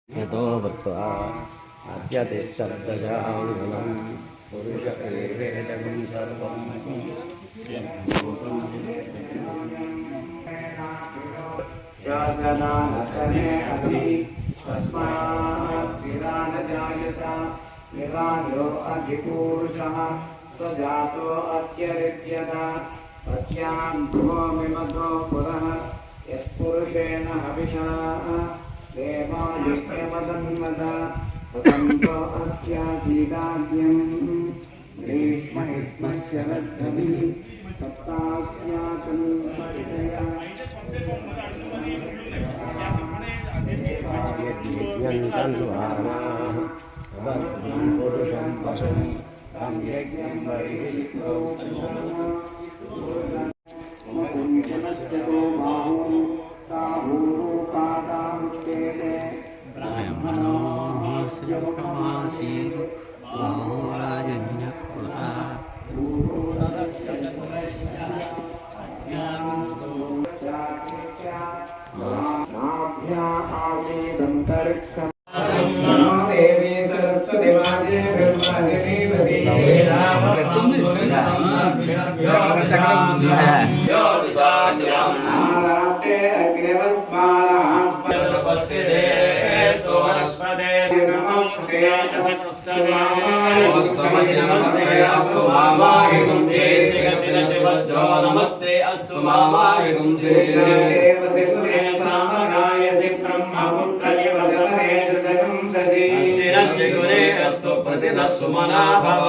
यतो भक्त्वा आद्यते शब्दजावनं पुरुषेवेदं सर्वं शासनानसने अपि तस्मात् विरान जायता निरायो अधिपूरुषः स्वजातो अत्यरित्यता तस्यां भूमिमतो पुरः यत्पुरुषेण हविषा देवा यज्ञमदन्मदा वसन्तो अस्यासीदाज्ञं ग्रीष्मयुष्मस्य लब्धभिः सप्तास्याकं परितया यज्ञं तन्वानाः तदस्मिन् पुरुषं पशुं तं यज्ञं परिहितो देवी सरस्वती माते नमस्ते अस्तु मामाहिगुं अस्तु प्रतिनः सुमना भव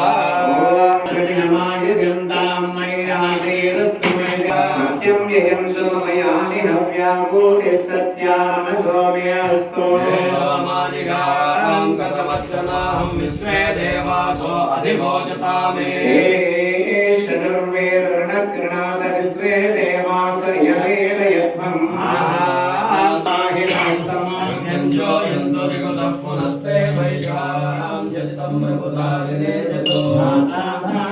कथमर्चनाहं विश्वे देवासो अधिभोजता मे शनुर्वेरणकृणाद विश्वे देवास यलेरयध्वं साहिलास्तमो यन्दो विगतः पुनस्ते वैशां जलितं प्रभुतादिने चतो माता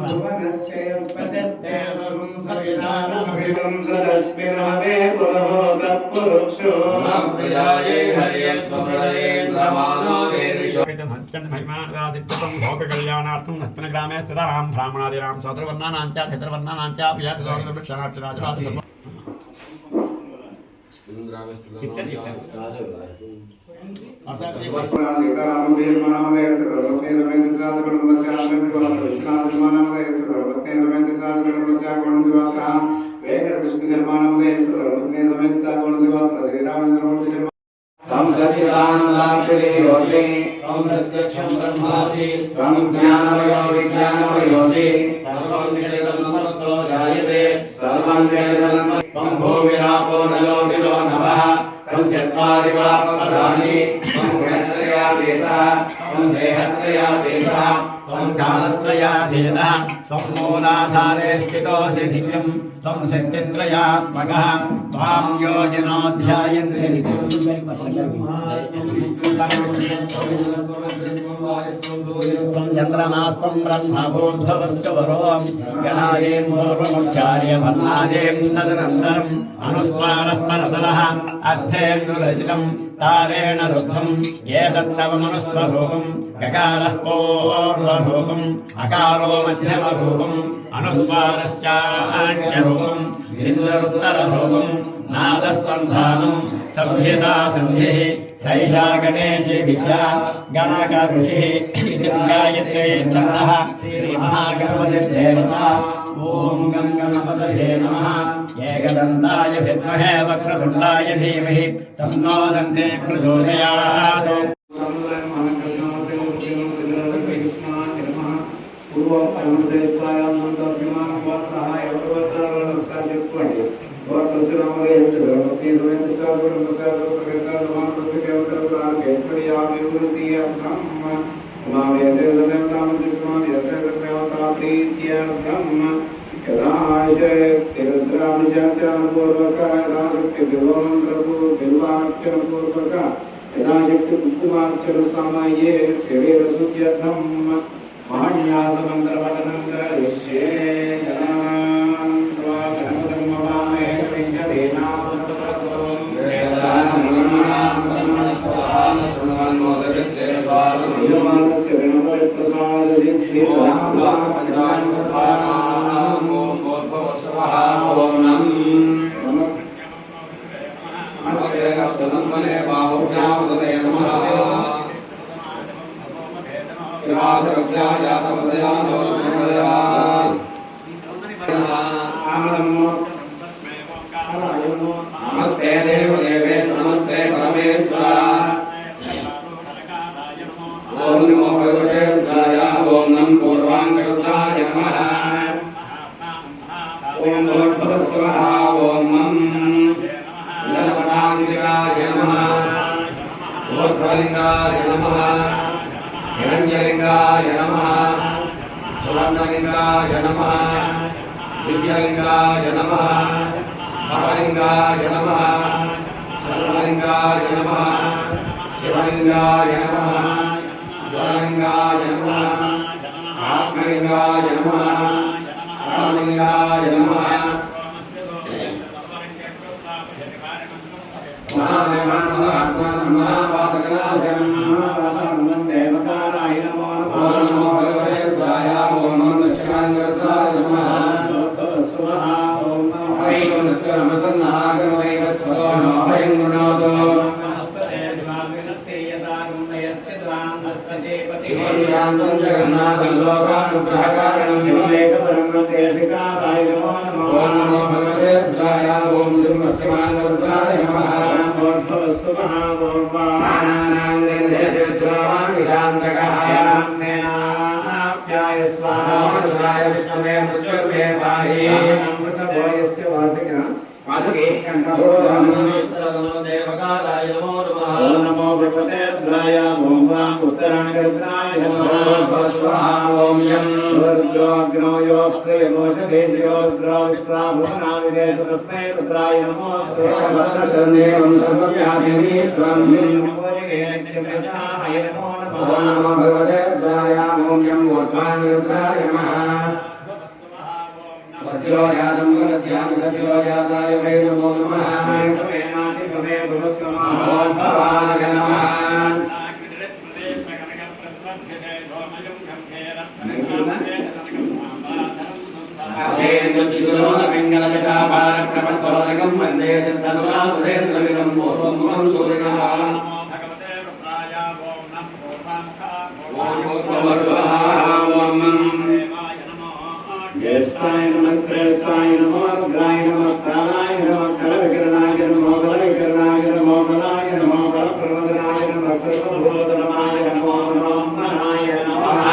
भुवनस्य उपदेवं सवितारमभिं सदस्मिनवे पुरहो तत्पुरुषो प्रियाये हरियस्वप्रलये द्रमानो वेरिषो महिमानादित्यं भोगकल्याणार्थं हस्तनग्रामे स्थिता राम ब्राह्मणादिराम सोदरवर्णानां च क्षेत्रवर्णानां च व्याधिदोषवृक्षणाक्षराजराज त्वं सच्चिदानन्दाक्षरी योऽसि त्वं प्रत्यक्षं ब्रह्मासि त्वं ज्ञानमयो विज्ञानमयोऽसि सर्वं जगतं ततो जायते सर्वं जगतं त्वं भूमिरापो नलो निलो नभः त्वं चत्वारि वाक्पदानि त्वं गुणत्रयातीतः त्वं देहत्रयातीतः त्वं कालत्रयातीतः त्वं मूलाधारे स्थितोऽसि नित्यं त्वं शक्तित्रयात्मकः त्वां योजिनोऽध्यायन्ते त्वं चन्द्रमास्त्वं ब्रह्मभूर्भुवश्च वरों गणादेन्दोर्वमुच्चार्य भग्नादें तदनन्तरम् अनुस्वारः परतरः अर्थेन्दुरचितं तारेण रुद्धं एतत्तवमनुस्वरूपं गकारः पूर्वरूपम् अकारो मध्यमरूपम् अनुस्वारश्चान्यरूपम् इन्द्रुत्तररूपम् नादः सन्धानं संहिता सन्धिः सैषा गणेशे विद्या गणकऋषिः इति गायत्रे छन्दः श्रीमहागणपतिर्थे नमः ॐ गं गणपतये नमः एकदन्ताय विद्महे वक्रतुण्डाय धीमहि तन्नो दन्ते प्रचोदयात् पूर्वं यदाशक्ति कुकुमाक्षर सामये शरीर शुद्ध्यर्थम महान्यासमंत्रपठनं करिष्ये गणानां त्वा धर्मधर्मवामे विद्यतेनामतरतों वेदानां ब्रह्मणस्पदान सुमनोदकस्य सारयमानस्य गणपतिप्रसाद सिद्धिर्वाक्वा पंचाङ्गपानां ओम भूर्भुवस्सुवः ओम नमः नमस्ते अस्तुतमने बाहुभ्यामुदते नमः शिवासरभ्याय तपदयानो नमोदया नमस्ते देवदेवेश नमस्ते परमेश्वर ओम नमो भगवते रुद्राय ओम नमः पूर्वांगरुद्राय नमः ओम भूर्भुवस्सुवः ओम लिंगाय नमः ऊर्ध्वलिंगाय नमः हिरण्यलिंगाय नमः स्वर्णलिंगाय नमः दिव्यलिंगाय नमः भवलिंगाय नमः सर्वलिंगाय नमः शिवलिंगाय नमः ज्वललिंगाय नमः आत्मलिंगाय नमः रामलिंगाय नमः नमो भगवते रुद्राय ओम वां उत्तरांगरुद्राय ओम यं रुद्रोग्नो योत्से मोषदेशयो रुद्रो विश्वाभुवनाविदेश तस्मै रुद्राय नमो देवं सर्वव्याधिनीश्वरं नित्यमृताय नमो नमो भगवते रुद्राय ओम यं उत्तरांगरुद्राय नमः सत्यो यादं गलत्यां सत्यो यादाय वै नमो नमः तमेनाति तमे भवस्वमा ओम भवाय नमः मंगलजटापारप्रपत्तोरगं वन्दे सिद्धसुरासुरेन्द्रमिदं पूर्वमुखं सूरिणः भगवते रुद्राय ओम नमो भूर्भुवस्सुवः ओम ज्येष्ठाय नमः श्रेष्ठाय नमो रुद्राय नमः कालाय नमः कलविकरणाय नमो कलविकरणाय नमो कलाय नमो कलप्रमदनाय नमः सर्वभूतनमाय नमो ब्रह्मणाय नमः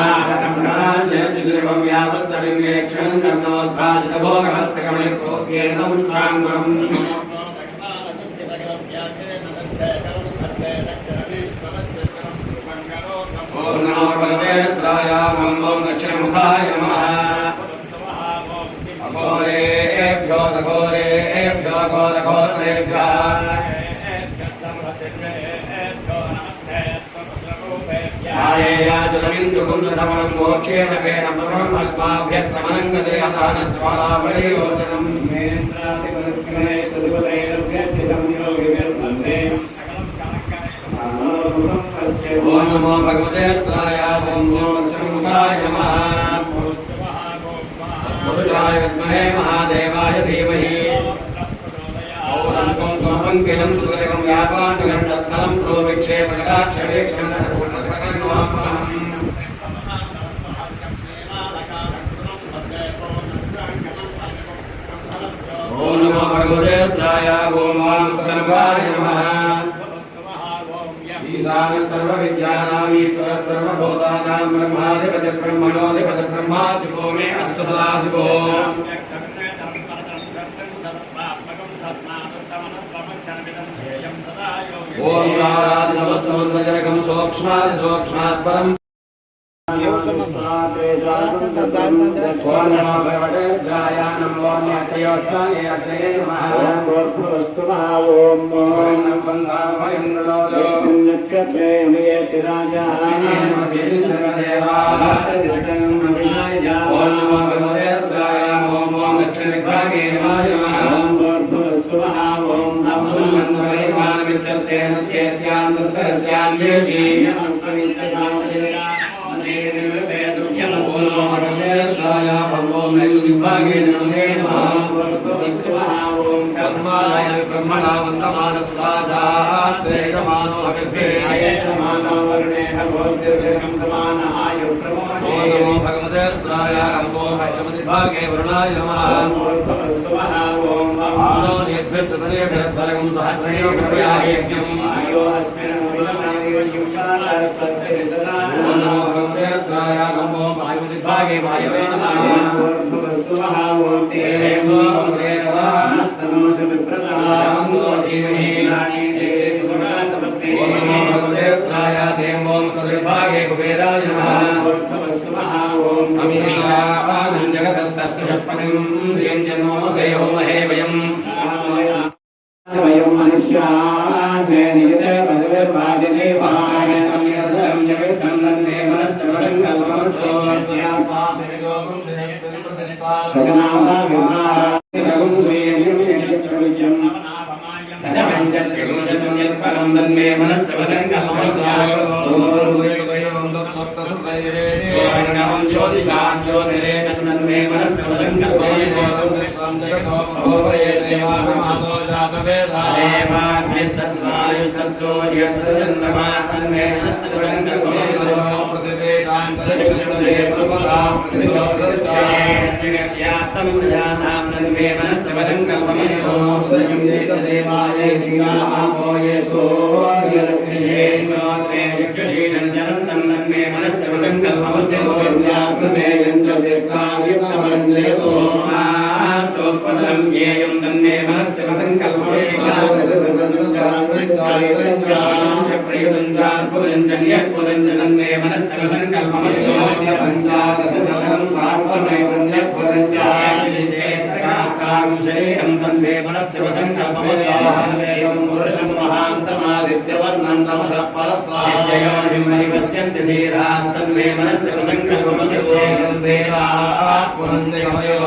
रमणाञ्जनतिग्रीवं यावत्तलिङ्गे क्षणन्दर्नोद्भासितभोगहस्तकमलिप्रोद्येन पुष्पाङ्गुरम् ओम नमो भगवते रुद्राय ओम दक्षिणमुखाय नमः घोरेभ्यो घोरेभ्यो घोरघोरेभ्यः आयेयाजुलमिन्दुकुन्दधमनं मोक्षेण वेन परमम् अस्माभ्यर्थमनङ्गते अदानज्वालावलीलोचनम् मेन्द्रादिपदक्रमे तदुपदैरभ्यर्थितं योगिभिर्वन्दे ओम नमो भगवते रुद्राय ओम सोमस्यमुखाय नमः पुरुषाय विद्महे महादेवाय धीमहि औरं कुंकुमपङ्किलं सुदर्गं व्यापाण्डुगण्डस्थलं प्रोविक्षेपकटाक्षवेक्षणसर्वकर्मापरम् ओम नमो भगवते रुद्राय ओम वामकर्माय नमः ईशान सर्वविद्यानां ईश्वर सर्वभूतानां ब्रह्माधिपति ब्रह्मणोऽधिपति ब्रह्मा शिवो मे अस्तु सदा शिवो ఓం కారాది సమస్తమంతజనకం సూక్ష్మాది సూక్ష్మాత్ పరం भागे वरुणाय नमः आलो नेभ्यः सतनेभ्यर्धरगं सहस्रयो कृपयाहि यज्ञम् आयो अस्मिन् स्वस्ति सदा नमो भगवतेन्द्राय गम्भो पश्चिमदिग्भागे वायवे नमः भूर्भुवस्सुवः ॐ तेन नमस्तनोष विप्रतः मन्दो सीमहि राणी देवी सुमनसपत्ते ॐ नमो भगवतेन्द्राय देवो मुखदिग्भागे कुबेराय नमः भूर्भुवस्सुवः ॐ अमीशानं जगतस्तस्पतिं दियञ्जन्मोमसेहो महे वयम् वयं मनुष्याः निजते पदविर्वादिने वाणं यदं जगतं नन्ने मनस्सर्वसङ्कल्पमस्तो यास्वामिर्योगं श्रेष्ठं प्रतिष्ठा सनामा विभागं स्वीयं दशपञ्चत्रिंशतं यत्परं तन्मे मनस्सर्वसङ्कल्पमस्तो ज्योतिषां ज्योतिरेकं तन्मे मनस्सर्वसङ्कल्पमस्तो विश्वं जगतो देवाभिमानो देवाग्निस्तत्वायुस्तत्सूर्यस्तचन्द्रमा तन्मे मनस्सर्वसङ्कल्पमस्तो प्रतिवेदान्तरिक्षे प्रपदा प्रतिशोधश्चात्तं प्रजानां तन्मे मनस्सर्वसङ्कल्पमस्तो देवाय दिङ्गामो येषो यस्मिहे श्रोत्रे चक्षुषीषं जलन्तं तन्मे मनस्सर्वसङ्कल्पमस्तो विद्याप्रमेयं च दीर्घायुक्तमरञ्जयतो सोऽस्पदं ज्ञेयं तन्मे शरीरं तन्मे मनस्सर्वसङ्कल्पमस्तो पुरुषं महान्तमादित्यवर्णं तमसः परस्वास्य योनिमनिपश्यन्ति धीरास्तन्मे मनस्सर्वसङ्कल्पमस्तो पुनन्दयमयो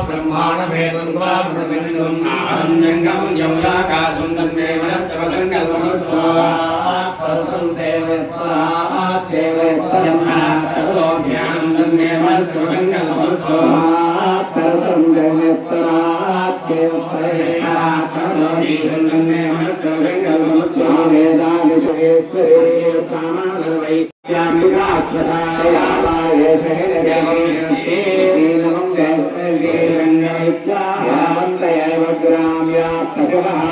ब्रह्माणभेदं त्वा प्रतिबिन्दुम् आनन्दं यमुनाकाशं तन्मे मनस्सर्वसङ्कल्पमस्तो परतं ज्ञानं तन्मे मनस्सर्वसङ्कल्पमस्तो तरतं तन्मे मनस्सर्वसङ्कल्पमस्तो वेदादिश्वरेश्वरे सामानवैत्यामिकास्पदाय यावन्तयैव ग्राम्यात्तशवः